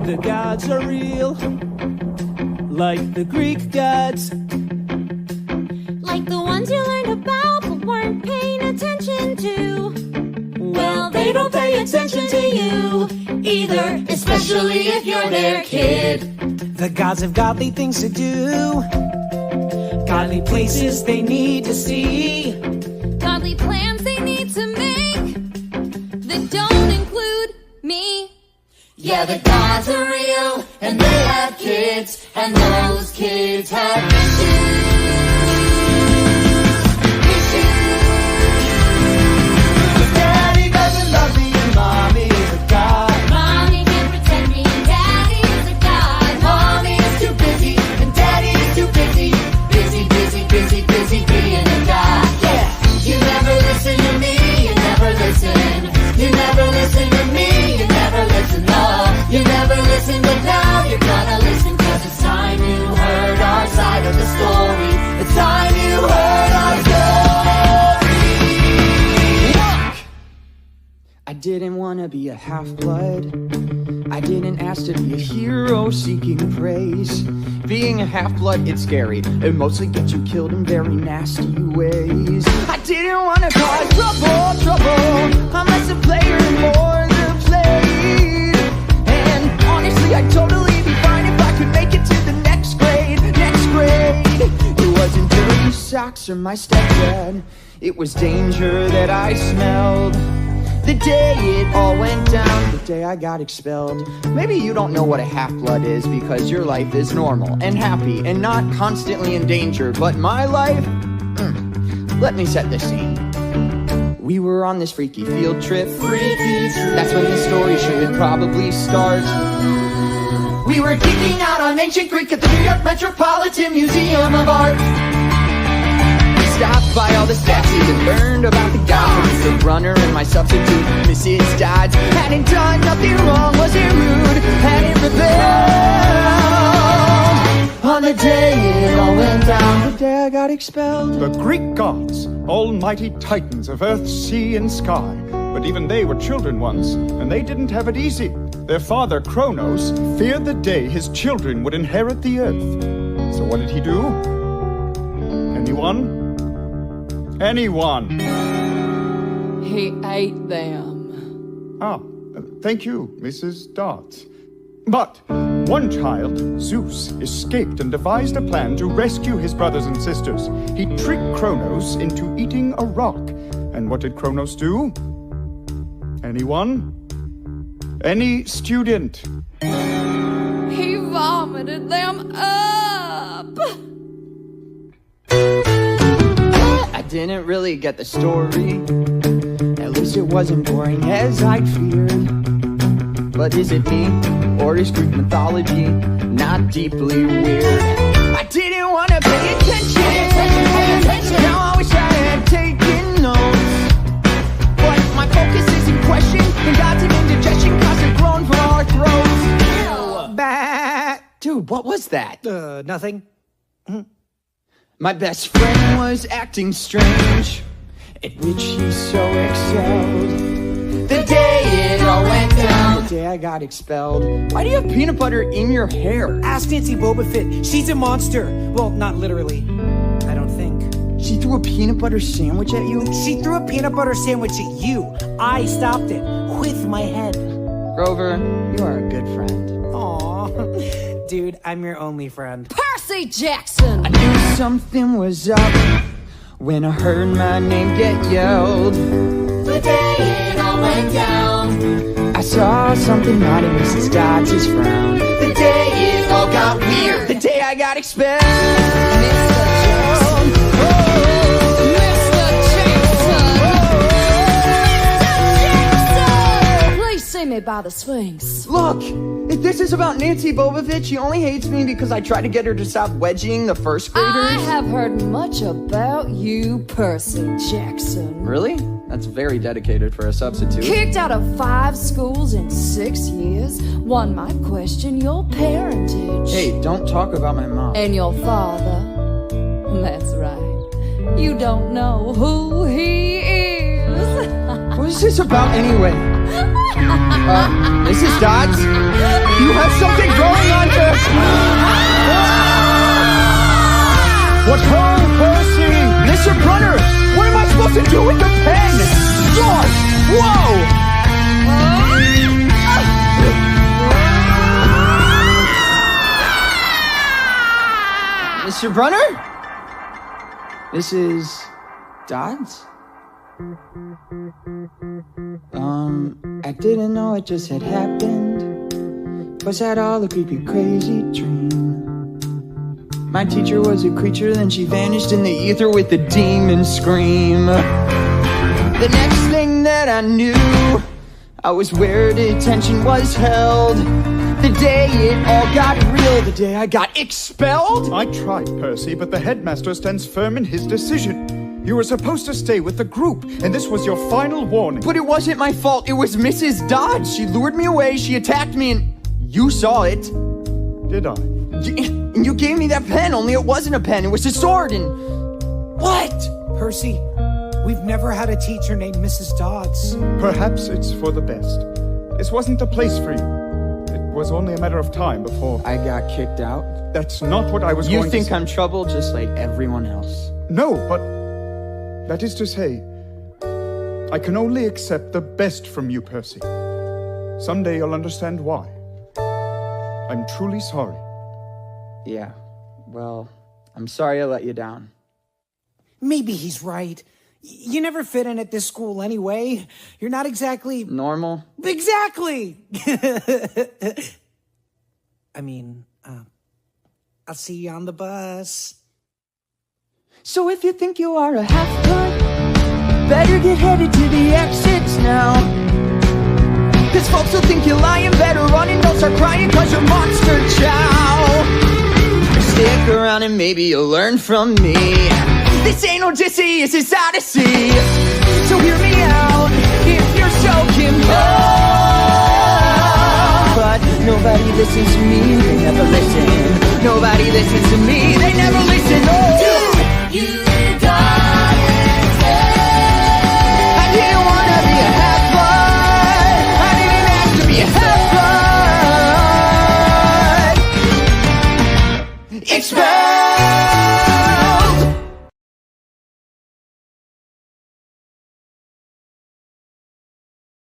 The gods are real, like the Greek gods. Like the ones you learned about but weren't paying attention to. Well, they don't pay attention to you either, especially if you're their kid. The gods have godly things to do, godly places they need to see, Godly plans they need to make that don't include me. Yeah, the gods are real, and they have kids, and those kids have issues. Daddy doesn't love me and mommy is a god. Mommy can pretend me and daddy is a god. Mommy is too busy and daddy is too busy. Busy, busy, busy, busy being a god. Yeah. You never listen to me, you never listen. You never listen to me, you never listen. Oh, you never listen, but now you're gonna listen. Cause it's time you heard our side of the story. It's time you heard our story. Look! I didn't want to be a half-blood. I didn't ask to be a hero seeking praise. Being a half-blood, it's scary. It mostly gets you killed in very nasty ways. I didn't want to cause trouble. I'm less a player and more the played. And honestly, I'd totally be fine if I could make it to the next grade. It wasn't dirty socks or my stepdad. It was danger that I smelled. The day it all went down, the day I got expelled. Maybe you don't know what a half-blood is because your life is normal and happy and not constantly in danger. But my life, let me set the scene. We were on this freaky field trip. That's when the story should probably start. We were geeking out on ancient Greek at the New York Metropolitan Museum of Art. Stopped by all the statues and learned about the gods. The runner and my substitute, Mrs. Dodds. Hadn't done nothing wrong, wasn't rude, hadn't rebelled. On the day it all went down, the day I got expelled. The Greek gods, almighty titans of earth, sea, and sky. But even they were children once, and they didn't have it easy. Their father, Kronos, feared the day his children would inherit the earth. So what did he do? Anyone? He ate them. Thank you, Mrs. Dodds. But one child, Zeus, escaped and devised a plan to rescue his brothers and sisters. He tricked Kronos into eating a rock. And what did Kronos do? Anyone? Any student? He vomited them up. I didn't really get the story. At least it wasn't boring as I'd feared. But is it me, or is Greek mythology not deeply weird? I didn't want to pay attention. Now I wish I had taken notes. But my focus is in question, and God's an indigestion cause it grown from our throats. Bah. Dude, what was that? Nothing. My best friend was acting strange, at which he so excelled. The day it all went down, the day I got expelled. Why do you have peanut butter in your hair? Ask Nancy Boba Fett. She's a monster. Well, not literally. I don't think. She threw a peanut butter sandwich at you? She threw a peanut butter sandwich at you. I stopped it with my head. Grover, you are a good friend. Aw. Dude, I'm your only friend. Percy Jackson! I knew something was up when I heard my name get yelled. The day it all went down, I saw something not in Mrs. Dodds' frown. The day it all got weird, the day I got expelled. Mr. Jackson. Please see me by the Sphinx. Look, if this is about Nancy Bobovich, she only hates me because I tried to get her to stop wedging the first graders. I have heard much about you, Percy Jackson. Really? That's very dedicated for a substitute. Kicked out of 5 schools in 6 years. One might question your parentage. Hey, don't talk about my mom. And your father. That's right. You don't know who he is. What is this about anyway? Mrs. Dodds? You have something growing on her! What ho, Percy? Mr. Brunner, what am I supposed to do with the pen? George! Whoa! Mr. Brunner? Mrs. Dodds? I didn't know it just had happened. Was that all a creepy, crazy dream? My teacher was a creature, then she vanished in the ether with a demon scream. The next thing that I knew, I was where detention was held. The day it all got real, the day I got expelled. I tried, Percy, but the headmaster stands firm in his decision. You were supposed to stay with the group, and this was your final warning. But it wasn't my fault, it was Mrs. Dodds. She lured me away, she attacked me, and you saw it. Did I? And you gave me that pen, only it wasn't a pen, it was a sword, and... What? Percy, we've never had a teacher named Mrs. Dodds. Perhaps it's for the best. This wasn't the place for you. It was only a matter of time before... I got kicked out? That's not what I was going to say. You think I'm trouble just like everyone else? No, but... that is to say... I can only accept the best from you, Percy. Someday you'll understand why. I'm truly sorry. Yeah, well, I'm sorry I let you down. Maybe he's right. You never fit in at this school anyway. You're not exactly... Normal? Exactly! I mean, I'll see you on the bus. So if you think you are a half-blood, better get headed to the exits now. Cause folks will think you're lying, better run and don't start crying cause you're monster chow. Stick around and maybe you'll learn from me. This ain't Odysseus, it's Odyssey. So hear me out if you're so compelled. But nobody listens to me, they never listen. Nobody listens to me, they never listen. Oh.